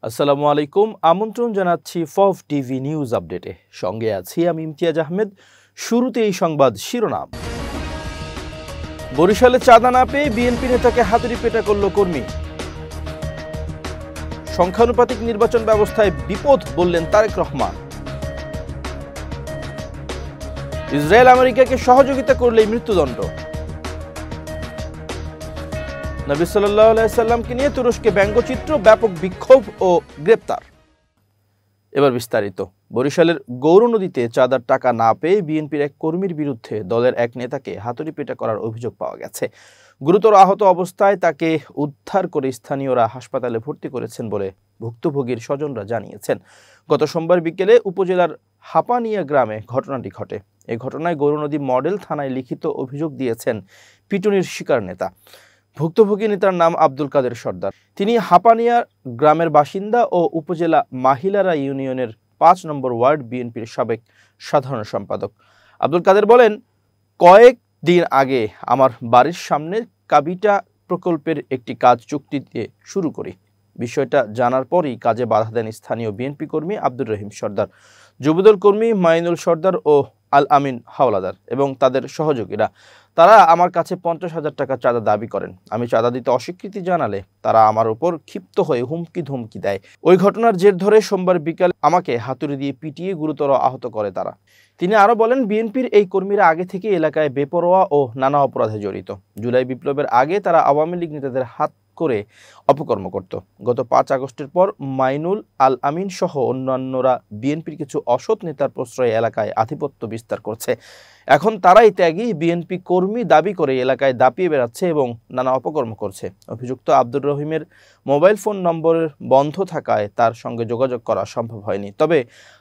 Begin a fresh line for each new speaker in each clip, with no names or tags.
আসসালামু আলাইকুম। আমন্ত্রণ জানাচ্ছি ফফ টিভি নিউজ আপডেটে। সঙ্গে আছি আমি ইমতিয়াজ আহমেদ। শুরুতে এই সংবাদ শিরোনাম। বরিশালে চাঁদা না পেয়ে বিএনপি নেতাকে হাতুড়ি পেটা করল কর্মী। সংখ্যানুপাতিক নির্বাচন ব্যবস্থায় বিপদ বললেন তারেক রহমান। ইসরায়েল আমেরিকাকে সহযোগিতা করলেই মৃত্যুদণ্ড। নবী সাল্লাল্লাহু আলাইহি সাল্লামকে নিয়ে তুরস্কে ব্যঙ্গচিত্র, ব্যাপক বিক্ষোভ ও গ্রেপ্তার। এবার বিস্তারিত। বরিশালের গৌরনদীতে চাঁদার টাকা না পেয়ে বিএনপির এক কর্মীর বিরুদ্ধে দলের এক নেতাকে হাতুড়ি পেটা করার অভিযোগ পাওয়া গেছে। গুরুতর আহত অবস্থায় তাকে উদ্ধার করে স্থানীয়রা হাসপাতালে ভর্তি করেছেন বলে ভুক্তভোগীর স্বজনরা জানিয়েছেন। গত সোমবার বিকেলে উপজেলার হাপানিয়া গ্রামে ঘটনাটি ঘটে। এই ঘটনায় গৌরনদী মডেল থানায় লিখিত অভিযোগ দিয়েছেন পিটুনির শিকার নেতা। ভুক্তভোগী নেতার নাম আব্দুল কাদের সর্দার। তিনি হাপানিয়া গ্রামের বাসিন্দা ও উপজেলা মাহিলারা ইউনিয়নের ৫ নম্বর ওয়ার্ড বিএনপির সাবেক সাধারণ সম্পাদক। আব্দুল কাদের বলেন, কয়েক দিন আগে আমার বাড়ির সামনে কাবিটা প্রকল্পের একটি কাজ চুক্তি দিয়ে শুরু করি। বিষয়টা জানার পরই কাজে বাধা দেন স্থানীয় বিএনপি কর্মী আব্দুর রহিম সর্দার, যুবদল কর্মী মাইনুল সর্দার ও আল আমিন হাওলাদার এবং তাদের সহযোগীরা। তারা আমার কাছে 50,000 টাকা চাঁদা দাবি করেন। আমি চাঁদা দিতে অস্বীকৃতি জানালে তারা আমার উপর ক্ষিপ্ত হয়ে হুমকি ধমকি দেয়। ওই ঘটনার জের ধরে সোমবার বিকালে আমাকে হাতুড়ি দিয়ে পিটিয়ে গুরুতর আহত করে তারা। তিনি আরও বলেন, বিএনপির এই কর্মীরা আগে থেকে এলাকায় বেপরোয়া ও নানা অপরাধে জড়িত। জুলাই বিপ্লবের আগে তারা আওয়ামী লীগ নেতাদের হাত করে অপকর্ম করত। গত 5 আগস্টের পর মাইনুল, আল আমিন সহ অন্যান্যরা বিএনপির কিছু অসৎ নেতার প্রশ্রয়ে এলাকায় আধিপত্য বিস্তার করছে। এখন তারাই ত্যাগী বিএনপি কর্মী দাবি করে এলাকায় দাপিয়ে বেড়াচ্ছে এবং নানা অপকর্ম করছে। অভিযুক্ত আব্দুর রহিমের মোবাইল ফোন নম্বরের বন্ধ থাকায় তার সঙ্গে যোগাযোগ করা সম্ভব হয়নি। তবে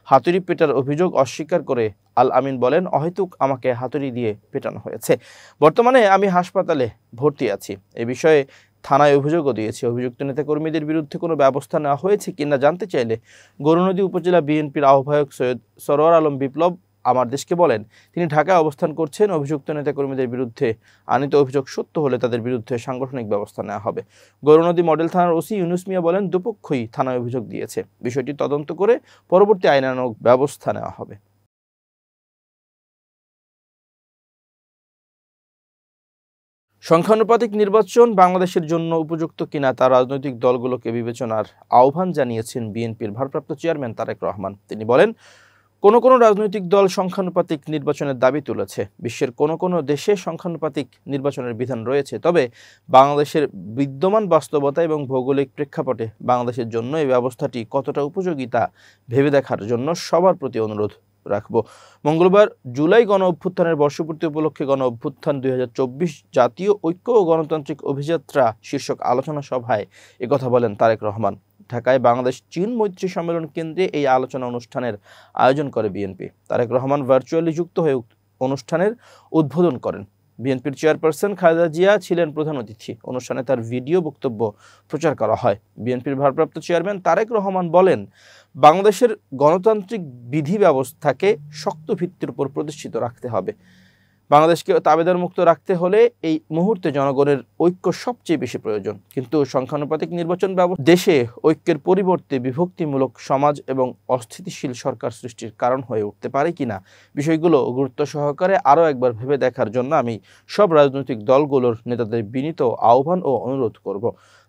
হাতুড়ি পেটার অভিযোগ অস্বীকার করে আল আমিন বলেন, অহেতুক আমাকে হাতুড়ি দিয়ে পেটানো হয়েছে। বর্তমানে আমি হাসপাতালে ভর্তি আছি। এ বিষয়ে থানায় অভিযোগও দিয়েছে। অভিযুক্ত নেতাকর্মীদের বিরুদ্ধে কোনো ব্যবস্থা নেওয়া হয়েছে কিনা জানতে চাইলে গৌরনদী উপজেলা বিএনপির আহ্বায়ক সৈয়দ সরোয়ার আলম বিপ্লব আমার দেশকে বলেন, তিনি ঢাকায় অবস্থান করছেন। অভিযুক্ত নেতাকর্মীদের বিরুদ্ধে আনিত অভিযোগ সত্য হলে তাদের বিরুদ্ধে সাংগঠনিক ব্যবস্থা নেওয়া হবে। গৌরনদী মডেল থানার ওসি ইউনুস মিয়া বলেন, দুপক্ষই থানায় অভিযোগ দিয়েছে। বিষয়টি তদন্ত করে পরবর্তী আইনানুগ ব্যবস্থা নেওয়া হবে। সংখ্যানুপাতিক নির্বাচন বাংলাদেশের জন্য উপযুক্ত কিনা তা রাজনৈতিক দলগুলোকে বিবেচনার আহ্বান জানিয়েছেন বিএনপির ভারপ্রাপ্ত চেয়ারম্যান তারেক রহমান। তিনি বলেন, কোনো রাজনৈতিক দল সংখ্যানুপাতিক নির্বাচনের দাবি তুলেছে। বিশ্বের কোনো দেশে সংখ্যানুপাতিক নির্বাচনের বিধান রয়েছে। তবে বাংলাদেশের বিদ্যমান বাস্তবতা এবং ভৌগোলিক প্রেক্ষাপটে বাংলাদেশের জন্য এই ব্যবস্থাটি কতটা উপযোগী তা ভেবে দেখার জন্য সবার প্রতি অনুরোধ রাখবো। মঙ্গলবার জুলাই গণ অভ্যুত্থানের বর্ষপূর্তি উপলক্ষে গণ অভ্যুত্থান 2024 জাতীয় ঐক্য ও গণতান্ত্রিক অভিযাত্রা শীর্ষক আলোচনা সভায় একথা বলেন তারেক রহমান। ঢাকায় বাংলাদেশ চীন মৈত্রী সম্মেলন কেন্দ্রে এই আলোচনা অনুষ্ঠানের আয়োজন করে বিএনপি। তারেক রহমান ভার্চুয়ালি যুক্ত হয়ে অনুষ্ঠানের উদ্বোধন করেন। বিএনপির চেয়ারপারসন খালেদা জিয়া ছিলেন প্রধান অতিথি। অনুষ্ঠানে তার ভিডিও বক্তব্য প্রচার করা হয়। বিএনপির ভারপ্রাপ্ত চেয়ারম্যান তারেক রহমান বলেন, বাংলাদেশের গণতান্ত্রিক বিধি ব্যবস্থাকে শক্ত ভিত্তির উপর প্রতিষ্ঠিত রাখতে হবে। বাংলাদেশকে তাবেদার মুক্ত রাখতে হলে এই মুহূর্তে জনগণের ঐক্য সবচেয়ে বেশি প্রয়োজন। কিন্তু সংখ্যানুপাতিক নির্বাচন ব্যবস্থা দেশে ঐক্যের পরিবর্তে বিভক্তিমূলক সমাজ এবং অস্থিতিশীল সরকার সৃষ্টির কারণ হয়ে উঠতে পারে কিনা বিষয়গুলো গুরুত্ব সহকারে আরও একবার ভেবে দেখার জন্য আমি সব রাজনৈতিক দলগুলোর নেতাদের বিনীত আহ্বান ও অনুরোধ করব।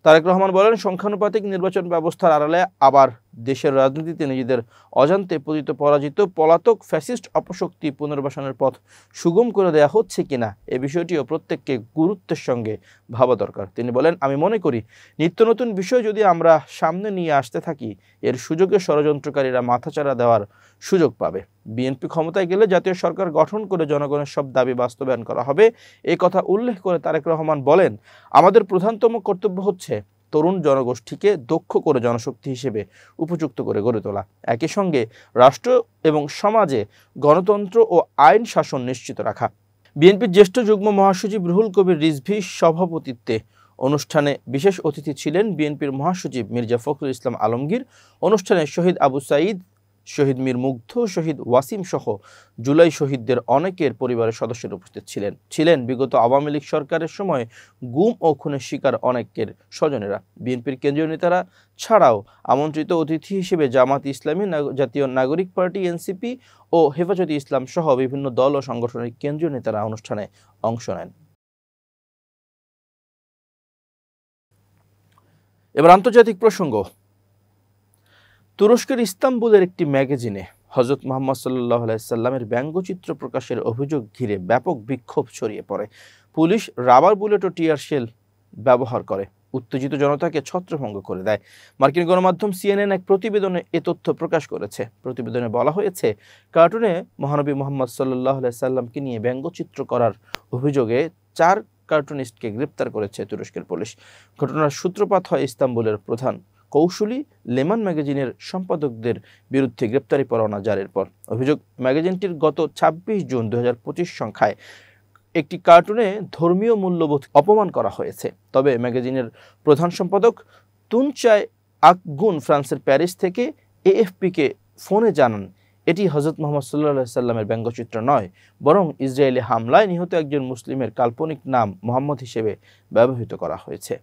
তারেক রহমান বলেন, সংখ্যানুপাতিক নির্বাচন ব্যবস্থার আড়ালে আবার দেশের রাজনীতিতে নিজেদের অজান্তে পরাজিত পলাতক ফ্যাসিস্ট অপশক্তি পুনর্বাসনের পথ সুগম করে দেওয়া হচ্ছে কিনা এ বিষয়টিও প্রত্যেককে গুরুত্বের সঙ্গে ভাবা দরকার। তিনি বলেন, আমি মনে করি নিত্য নতুন বিষয় যদি আমরা সামনে নিয়ে আসতে থাকি এর সুযোগে ষড়যন্ত্রকারীরা মাথাচাড়া দেওয়ার সুযোগ পাবে। বিএনপি ক্ষমতায় গেলে জাতীয় সরকার গঠন করে জনগণের সব দাবি বাস্তবায়ন করা হবে। এই কথা উল্লেখ করে তারেক রহমান বলেন, আমাদের প্রধানতম কর্তব্য হচ্ছে তরুণ জনগোষ্ঠীকে দক্ষ করে জনশক্তি হিসেবে উপযুক্ত করে গড়ে তোলা। একই সঙ্গে রাষ্ট্র এবং সমাজে গণতন্ত্র ও আইন শাসন নিশ্চিত রাখা। বিএনপির জ্যেষ্ঠ যুগ্ম মহাসচিব রুহুল কবির রিজভীর সভাপতিত্বে অনুষ্ঠানে বিশেষ অতিথি ছিলেন বিএনপির মহাসচিব মির্জা ফখরুল ইসলাম আলমগীর। অনুষ্ঠানে শহীদ আবু সাঈদ, শহীদ মীর মুগ্ধ, শহীদ ওয়াসিম সহ জুলাই শহীদদের অনেকের পরিবারের সদস্যরা উপস্থিত ছিলেন বিগত আওয়ামী লীগ সরকারের সময় গুম ও খুনের শিকার অনেকের স্বজনেরা। বিএনপির কেন্দ্রীয় নেতারা ছাড়াও আমন্ত্রিত অতিথি হিসেবে জামাত ইসলামী, জাতীয় নাগরিক পার্টি এনসিপি ও হেফাজতে ইসলাম সহ বিভিন্ন দল ও সংগঠনের কেন্দ্রীয় নেতারা অনুষ্ঠানে অংশ নেন। এবার আন্তর্জাতিক প্রসঙ্গ। তুরস্কের ইস্তাম্বুলের একটি ম্যাগাজিনে হযরত মুহাম্মদ সাল্লাল্লাহু আলাইহি সাল্লামের ব্যঙ্গচিত্র প্রকাশের অভিযোগ ঘিরে ব্যাপক বিক্ষোভ ছড়িয়ে পড়ে। পুলিশ রাবার বুলেট ও টিয়ার শেল ব্যবহার করে উত্তেজিত জনতাকে ছত্রভঙ্গ করে দেয়। মার্কিন গণমাধ্যম সিএনএন এক প্রতিবেদনে এ তথ্য প্রকাশ করেছে। প্রতিবেদনে বলা হয়েছে, কার্টুনে মহানবী মুহাম্মদ সাল্লাল্লাহু আলাইহি সাল্লামকে নিয়ে ব্যঙ্গচিত্র করার অভিযোগে 4 কার্টুনিস্টকে গ্রেপ্তার করেছে তুরস্কের পুলিশ। ঘটনার সূত্রপাত হয় ইস্তাম্বুলের প্রধান কৌশলী লেমান ম্যাগাজিনের সম্পাদকদের বিরুদ্ধে গ্রেপ্তারি পরোয়ানা জারির পর। অভিযোগ, ম্যাগাজিনটির গত 26 জুন 2025 সংখ্যায় একটি কার্টুনে ধর্মীয় মূল্যবোধ অপমান করা হয়েছে। তবে ম্যাগাজিনের প্রধান সম্পাদক তুনচায় আকগুন ফ্রান্সের প্যারিস থেকে এএফপিকে ফোনে জানান, এটি হযরত মুহাম্মদ সাল্লাল্লাহু আলাইহি সাল্লামের ব্যঙ্গচিত্র নয়, বরং ইসরায়েলি হামলায় নিহত একজন মুসলিমের কাল্পনিক নাম মুহাম্মদ হিসেবে ব্যবহৃত করা হয়েছে।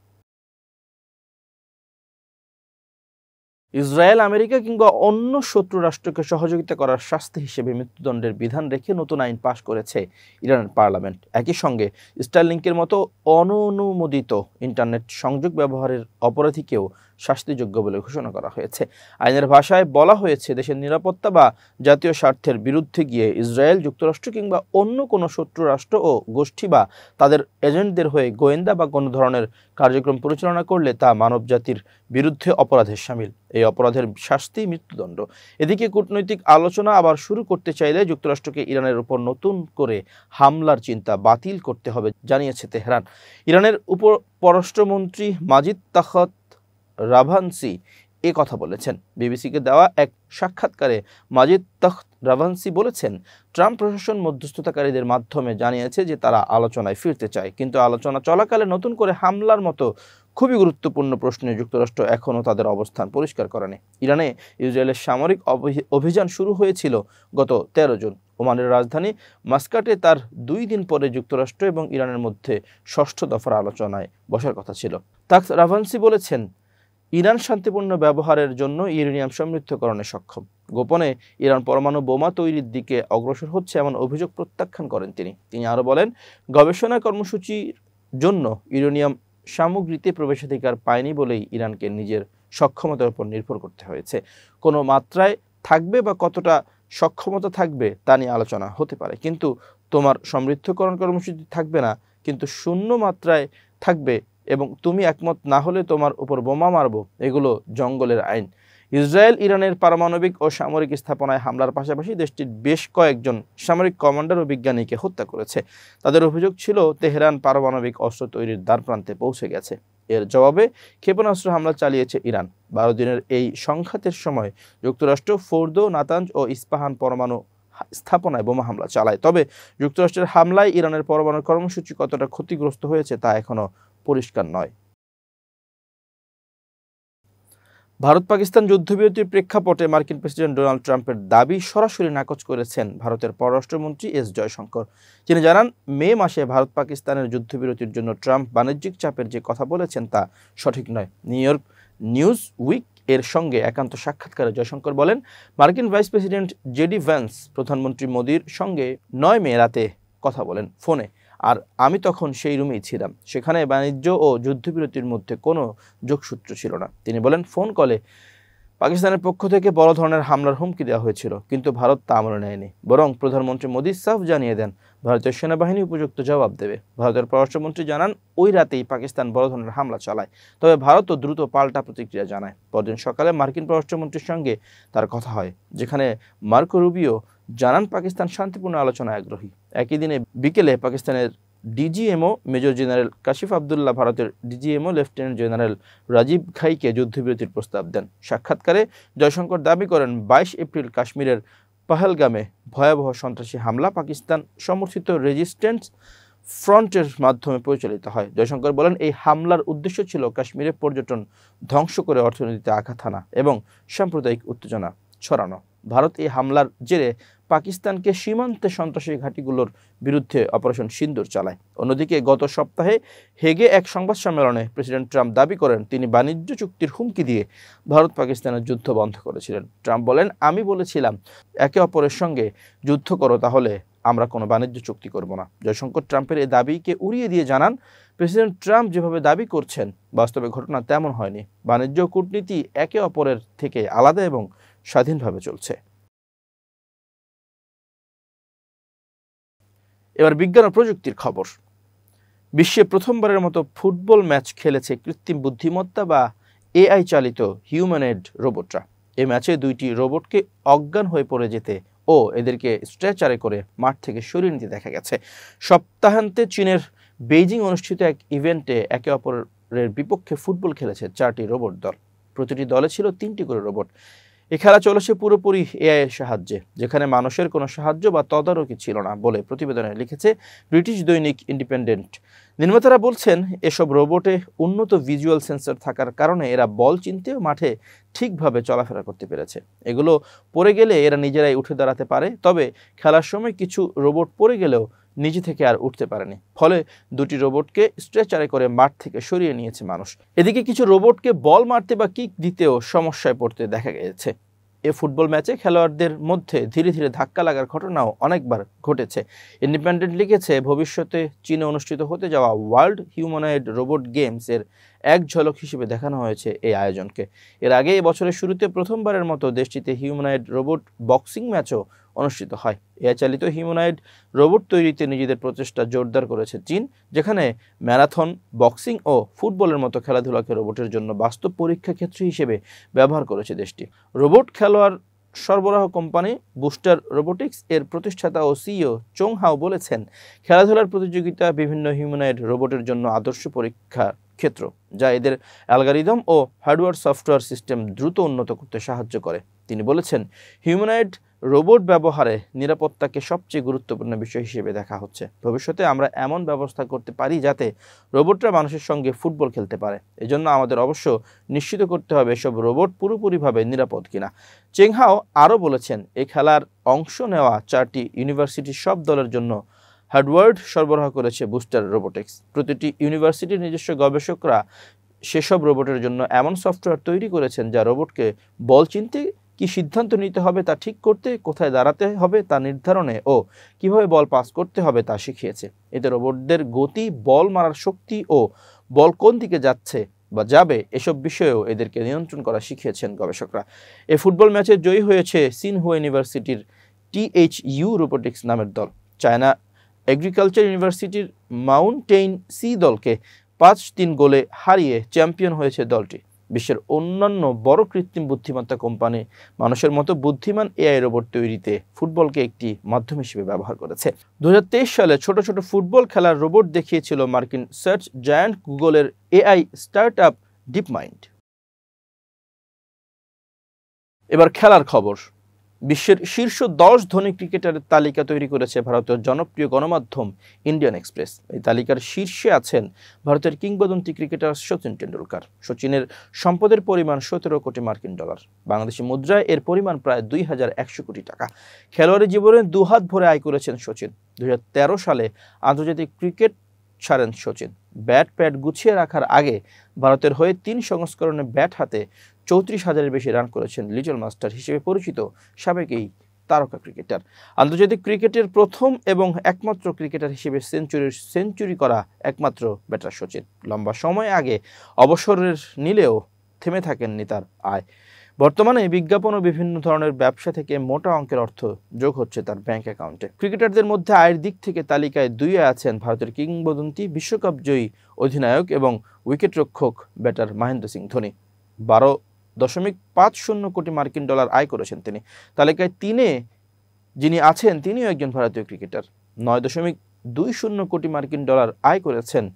ইসরায়েল, আমেরিকা কিংবা অন্য শত্রু রাষ্ট্রকে সহযোগিতা করার শাস্তি হিসেবে মৃত্যুদণ্ডের বিধান রেখে নতুন আইন পাশ করেছে ইরানের পার্লামেন্ট। একই সঙ্গে স্টারলিংকের মতো অননুমোদিত ইন্টারনেট সংযোগ ব্যবহারের অপরাধীকেও শাস্তিযোগ্য বলে ঘোষণা করা হয়েছে। আইনের ভাষায় বলা হয়েছে, দেশের নিরাপত্তা বা জাতীয় স্বার্থের বিরুদ্ধে গিয়ে ইসরায়েল, যুক্তরাষ্ট্র কিংবা অন্য কোনো শত্রু রাষ্ট্র ও গোষ্ঠী বা তাদের এজেন্টদের হয়ে গোয়েন্দা বা কোনো ধরনের কার্যক্রম পরিচালনা করলে তা মানবজাতির বিরুদ্ধে অপরাধের শামিল। এই অপরাধের শাস্তি মৃত্যুদণ্ড। এদিকে কূটনৈতিক আলোচনা আবার শুরু করতে চাইলে যুক্তরাষ্ট্রকে ইরানের উপর নতুন করে হামলার চিন্তা বাতিল করতে হবে জানিয়েছে তেহরান। ইরানের পররাষ্ট্রমন্ত্রী মাজিদ তাখত রাভানসি এ কথা বলেছেন। বিবিসিকে দেওয়া এক সাক্ষাৎকারে মাজিদ তাখত রাভানসি বলেছেন, ট্রাম্প প্রশাসন মধ্যস্থতাকারীদের মাধ্যমে জানিয়েছে যে তারা আলোচনায় ফিরতে চায়, কিন্তু আলোচনা চলাকালে নতুন করে হামলার মতো খুবই গুরুত্বপূর্ণ প্রশ্নে যুক্তরাষ্ট্র এখনও তাদের অবস্থান পরিষ্কার করেনি। ইরানে ইসরায়েলের সামরিক অভিযান শুরু হয়েছিল গত 13 জুন। ওমানের রাজধানী মাস্কাটে তার 2 দিন পরে যুক্তরাষ্ট্র এবং ইরানের মধ্যে 6ষ্ঠ দফার আলোচনায় বসার কথা ছিল। তাখত রাভানসি বলেছেন, ইরান শান্তিপূর্ণ ব্যবহারের জন্য ইউরেনিয়াম সমৃদ্ধকরণে সক্ষম। গোপনে ইরান পরমাণু বোমা তৈরির দিকে অগ্রসর হচ্ছে এমন অভিযোগ প্রত্যাখ্যান করেন তিনি আরও বলেন, গবেষণা কর্মসূচির জন্য ইউরেনিয়াম সামগ্রীতে প্রবেশাধিকার পায়নি বলেই ইরানকে নিজের সক্ষমতার উপর নির্ভর করতে হয়েছে। কোনো মাত্রায় থাকবে বা কতটা সক্ষমতা থাকবে তা নিয়ে আলোচনা হতে পারে, কিন্তু তোমার সমৃদ্ধকরণ কর্মসূচি থাকবে না, কিন্তু শূন্য মাত্রায় থাকবে এবং তুমি একমত না হলে তোমার উপর বোমা মারব, এগুলো জঙ্গলের আইন। ইসরায়েল ইরানের পারমাণবিক ও সামরিক স্থাপনায় হামলার পাশাপাশি দেশটির বেশ কয়েকজন সামরিক কমান্ডার ও বিজ্ঞানীকে হত্যা করেছে। তাদের অভিযোগ ছিল, তেহরান পারমাণবিক অস্ত্র তৈরির দ্বারপ্রান্তে পৌঁছে গেছে। এর জবাবে ক্ষেপণাস্ত্র হামলা চালিয়েছে ইরান। 12 দিনের এই সংঘাতের সময় যুক্তরাষ্ট্র ফোর্দো, নাতাঞ্জ ও ইস্পাহান পরমাণু স্থাপনায় বোমা হামলা চালায়। তবে যুক্তরাষ্ট্রের হামলায় ইরানের পরমাণু কর্মসূচি কতটা ক্ষতিগ্রস্ত হয়েছে তা এখনো পরিষ্কার নয়। ভারত পাকিস্তান যুদ্ধবিরতির প্রেক্ষাপটে মার্কিন প্রেসিডেন্ট ডোনাল্ড ট্রাম্পের দাবি সরাসরি নাকচ করেছেন ভারতের পররাষ্ট্রমন্ত্রী এস জয়শঙ্কর। তিনি জানান, মে মাসে ভারত পাকিস্তানের যুদ্ধবিরতির জন্য ট্রাম্প বাণিজ্যিক চাপের যে কথা বলেছেন তা সঠিক নয়। নিউ ইয়র্ক নিউজ উইক এর সঙ্গে একান্ত সাক্ষাৎকারে জয়শঙ্কর বলেন, মার্কিন ভাইস প্রেসিডেন্ট জেডি ভ্যান্স প্রধানমন্ত্রী মোদির সঙ্গে 9 মে রাতে কথা বলেন ফোনে, আর আমি তখন সেই রুমেই ছিলাম। সেখানে বাণিজ্য ও যুদ্ধবিরতির মধ্যে কোনো যোগসূত্র ছিল না। তিনি বলেন, ফোন কলে পাকিস্তানের পক্ষ থেকে বড় ধরনের হামলার হুমকি দেওয়া হয়েছিল, কিন্তু ভারত তা আমলে নেয়নি। বরং প্রধানমন্ত্রী মোদি সাফ জানিয়ে দেন, ভারতীয় সেনাবাহিনী উপযুক্ত জবাব দেবে। ভারতের পররাষ্ট্রমন্ত্রী জানান, ওই রাতেই পাকিস্তান বড় ধরনের হামলা চালায়, তবে ভারতও দ্রুত পাল্টা প্রতিক্রিয়া জানায়। পরদিন সকালে মার্কিন পররাষ্ট্রমন্ত্রীর সঙ্গে তার কথা হয়, যেখানে মার্কো রুবিও জানান পাকিস্তান শান্তিপূর্ণ আলোচনায় আগ্রহী। একই দিনে বিকেলে পাকিস্তানের DGMO major general Kashif Abdullah ভারতের ডিজিএমও লেফটেন্যান্ট জেনারেল রাজীব ঘাইকে যুদ্ধবিরতির প্রস্তাব দেন। সাক্ষাৎকারে জয়শঙ্কর দাবি করেন, 22 এপ্রিল কাশ্মীরের পহেলগামে ভয়াবহ সন্ত্রাসী হামলা পাকিস্তান সমর্থিত রেজিস্ট্যান্স ফ্রন্টের মাধ্যমে পরিচালিত হয়। জয়শঙ্কর বলেন, এই হামলার উদ্দেশ্য ছিল কাশ্মীরে পর্যটন ধ্বংস করে অর্থনীতিতে আঘাত হানা এবং সাম্প্রদায়িক উত্তেজনা ছড়ানো। ভারত এই হামলার জেরে পাকিস্তানকে সীমান্তে সন্ত্রাসী ঘাঁটিগুলোর বিরুদ্ধে অপারেশন সিন্দুর চালায়। অন্যদিকে গত সপ্তাহে হেগে এক সংবাদ সম্মেলনে প্রেসিডেন্ট ট্রাম্প দাবি করেন তিনি বাণিজ্য চুক্তির হুমকি দিয়ে ভারত পাকিস্তানের যুদ্ধ বন্ধ করেছিলেন। ট্রাম্প বলেন, আমি বলেছিলাম একে অপরের সঙ্গে যুদ্ধ করো, তাহলে আমরা কোনো বাণিজ্য চুক্তি করব না। জয়শঙ্কর ট্রাম্পের এই দাবিকে উড়িয়ে দিয়ে জানান, প্রেসিডেন্ট ট্রাম্প যেভাবে দাবি করছেন বাস্তবে ঘটনা তেমন হয়নি। বাণিজ্য কূটনীতি একে অপরের থেকে আলাদা এবং স্বাধীনভাবে চলছে। এবার বিজ্ঞান ও প্রযুক্তির খবর। বিশ্বে প্রথমবারের মতো ফুটবল ম্যাচ খেলেছে কৃত্রিম বুদ্ধিমত্তা বা এআই চালিত হিউম্যানয়েড রোবটরা। এই ম্যাচে দুইটি রোবটকে অজ্ঞান হয়ে পড়ে যেতে ও এদেরকে স্ট্রেচারে করে মাঠ থেকে সরিয়ে নিতে দেখা গেছে। সপ্তাহান্তে চীনের বেইজিং অনুষ্ঠিত এক ইভেন্টে একে অপরের বিপক্ষে ফুটবল খেলেছে 4টি রোবট দল। প্রতিটি দলে ছিল 3টি করে রোবট। এই খেলা চলেছে পুরোপুরি এআই এর সাহায্যে, যেখানে মানুষের কোনো সাহায্য বা তদারকি ছিল না বলে প্রতিবেদনে লিখেছে ব্রিটিশ দৈনিক ইন্ডিপেন্ডেন্ট। নির্মাতারা বলছেন, এসব রোবটে উন্নত ভিজুয়াল সেন্সর থাকার কারণে এরা বল চিনতেও মাঠে ঠিকভাবে চলাফেরা করতে পেরেছে। এগুলো পড়ে গেলে এরা নিজেরাই উঠে দাঁড়াতে পারে, তবে খেলার সময় কিছু রোবট পড়ে গেলেও নিজে থেকে আর উঠতে পারেনি। ফলে দুটি রোবটকে স্ট্রেচারে করে মাঠ থেকে সরিয়ে নিয়েছে মানুষ। এদিকে কিছু রোবটকে বল মারতে বা কিক দিতেও সমস্যায় পড়তে দেখা গেছে। এ ফুটবল ম্যাচে খেলোয়াড়দের মধ্যে ধীরে ধীরে ধাক্কা লাগার ঘটনাও অনেকবার ঘটেছে। ইন্ডিপেন্ডেন্ট লিখেছে, ভবিষ্যতে চীনে অনুষ্ঠিত হতে যাওয়া ওয়ার্ল্ড হিউম্যানয়েড রোবট গেমস এর এক ঝলক হিসেবে দেখানো হয়েছে এই আয়োজনকে। এর আগে এই বছরের শুরুতে প্রথমবারের মতো দেশটিতে হিউম্যানয়েড রোবট বক্সিং ম্যাচও অনুষ্ঠিত হয়। এআই চালিত হিউম্যানয়েড রোবট তৈরিতে নিজেদের প্রচেষ্টা জোরদার করেছে চীন, যেখানে ম্যারাথন, বক্সিং ও ফুটবলের মতো খেলাধুলাকে রোবটের জন্য বাস্তব পরীক্ষা ক্ষেত্র হিসেবে ব্যবহার করেছে দেশটি। রোবট খেলোয়াড় সরবরাহ কোম্পানি বুস্টার রোবোটিক্স এর প্রতিষ্ঠাতা ও সিইও চং হাও বলেছেন, খেলাধুলার প্রতিযোগিতা বিভিন্ন হিউম্যানয়েড রোবটের জন্য আদর্শ পরীক্ষা ক্ষেত্র, যা এদের অ্যালগরিদম ও হার্ডওয়্যার সফটওয়্যার সিস্টেম দ্রুত উন্নত করতে সাহায্য করে। তিনি বলেছেন, হিউম্যানয়েড রোবট ব্যবহারে নিরাপত্তাকে সবচেয়ে গুরুত্বপূর্ণ বিষয় হিসেবে দেখা হচ্ছে। ভবিষ্যতে আমরা এমন ব্যবস্থা করতে পারি যাতে রোবটরা মানুষের সঙ্গে ফুটবল খেলতে পারে। এজন্য আমাদের অবশ্য নিশ্চিত করতে হবে এসব রোবট পুরোপুরিভাবে নিরাপদ কিনা। চেংহাও আরও বলেছেন, এই খেলার অংশ নেওয়া 4টি ইউনিভার্সিটির সব দলের জন্য হার্ডওয়্যার সরবরাহ করেছে বুস্টার রোবোটিক্স। প্রতিটি ইউনিভার্সিটির নিজস্ব গবেষকরা সেসব রোবটের জন্য এমন সফটওয়্যার তৈরি করেছেন যা রোবটকে বল চিনতে, কি সিদ্ধান্ত নিতে হবে তা ঠিক করতে, কোথায় দাঁড়াতে হবে তা নির্ধারণে ও কিভাবে বল পাস করতে হবে তা শিখিয়েছে। এতে রোবটদের গতি, বল মারার শক্তি ও বল কোন দিকে যাচ্ছে বা যাবে এসব বিষয়েও এদেরকে নিয়ন্ত্রণ করা শিখিয়েছেন গবেষকরা। এই ফুটবল ম্যাচে জয়ী হয়েছে সিনহুয়া ইউনিভার্সিটির THU রোবোটিক্স নামের দল। চায়না এগ্রিকালচার ইউনিভার্সিটির মাউন্টেইন সি দলকে 5-3 গোলে হারিয়ে চ্যাম্পিয়ন হয়েছে দলটি। বিশ্বের অন্যান্য বড় কৃত্রিম বুদ্ধিমত্তা কোম্পানি মানুষের মতো বুদ্ধিমান এআই রোবট তৈরিতে ফুটবলকে একটি মাধ্যম হিসেবে ব্যবহার করেছে। 2023 সালে ছোট ছোট ফুটবল খেলার রোবট দেখিয়েছিল মার্কিন সার্চ জায়ান্ট গুগলের এআই স্টার্টআপ ডিপমাইন্ড। এবার খেলার খবর। বিশ্বের শীর্ষ 10 ধনী ক্রিকেটারের তালিকা তৈরি করেছে ভারতের জনপ্রিয় গণমাধ্যম ইন্ডিয়ান এক্সপ্রেস। এই তালিকার শীর্ষে আছেন ভারতের কিংবদন্তি ক্রিকেটার সচিন টেন্ডুলকার। সচিনের সম্পদের পরিমাণ 17 কোটি মার্কিন ডলার। বাংলাদেশি মুদ্রায় এর পরিমাণ প্রায় 2100 কোটি টাকা। খেলোয়াড়ি জীবনে দুহাত ভরে আয় করেছেন সচিন। 2013 সালে আন্তর্জাতিক ক্রিকেট ছাড়েন সচিন। ব্যাট প্যাড গুছিয়ে রাখার আগে ভারতের হয়ে 3 সংস্করণে ব্যাট হাতে 34,000-এর বেশি রান করেছেন লিটল মাস্টার হিসেবে পরিচিত সাবেক এই তারকা ক্রিকেটার। আন্তর্জাতিক ক্রিকেটের প্রথম এবং একমাত্র ক্রিকেটার হিসেবে সেঞ্চুরি করা একমাত্র ব্যাটার সচিন। লম্বা সময় আগে অবসরের নিলেও থেমে থাকেননি তার আয়। বর্তমানে বিজ্ঞাপন ও বিভিন্ন ধরনের ব্যবসা থেকে মোটা অঙ্কের অর্থ যোগ হচ্ছে তার ব্যাংক অ্যাকাউন্টে। ক্রিকেটারদের মধ্যে আয়ের দিক থেকে তালিকায় 2-এ আছেন ভারতের কিংবদন্তি বিশ্বকাপ জয়ী অধিনায়ক এবং উইকেটরক্ষক ব্যাটার মহেন্দ্র সিং ধোনি। 12.50 কোটি মার্কিন ডলার আয় করেছেন তিনি। তালিকায় 3-এ যিনি আছেন তিনিও একজন ভারতীয় ক্রিকেটার। 9.20 কোটি মার্কিন ডলার আয় করেছেন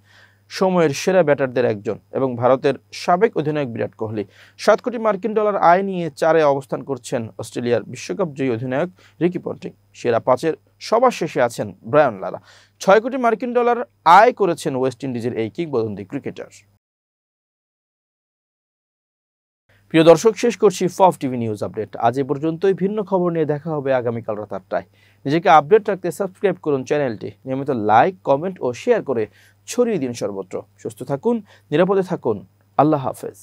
সময়ের সেরা ব্যাটারদের একজন এবং ভারতের সাবেক অধিনায়ক বিরাট কোহলি। 7 কোটি মার্কিন ডলার আয় নিয়ে 4-এ অবস্থান করছেন অস্ট্রেলিয়ার বিশ্বকাপ জয়ী অধিনায়ক রিকি পন্টিং। সেরা 5-এর সবার শেষে আছেন ব্রায়ান লারা। 6 কোটি মার্কিন ডলার আয় করেছেন ওয়েস্ট ইন্ডিজের এই কিংবদন্তি ক্রিকেটার। প্রিয় দর্শক, শেষ করছি ফফ টিভি নিউজ আপডেট। আজ এ পর্যন্তই। ভিন্ন খবর নিয়ে দেখা হবে আগামীকাল রাত 8টায়। নিজেকে আপডেট রাখতে সাবস্ক্রাইব করুন চ্যানেলটি, নিয়মিত লাইক, কমেন্ট ও শেয়ার করে ছড়িয়ে দিন সর্বত্র। সুস্থ থাকুন, নিরাপদে থাকুন। আল্লাহ হাফেজ।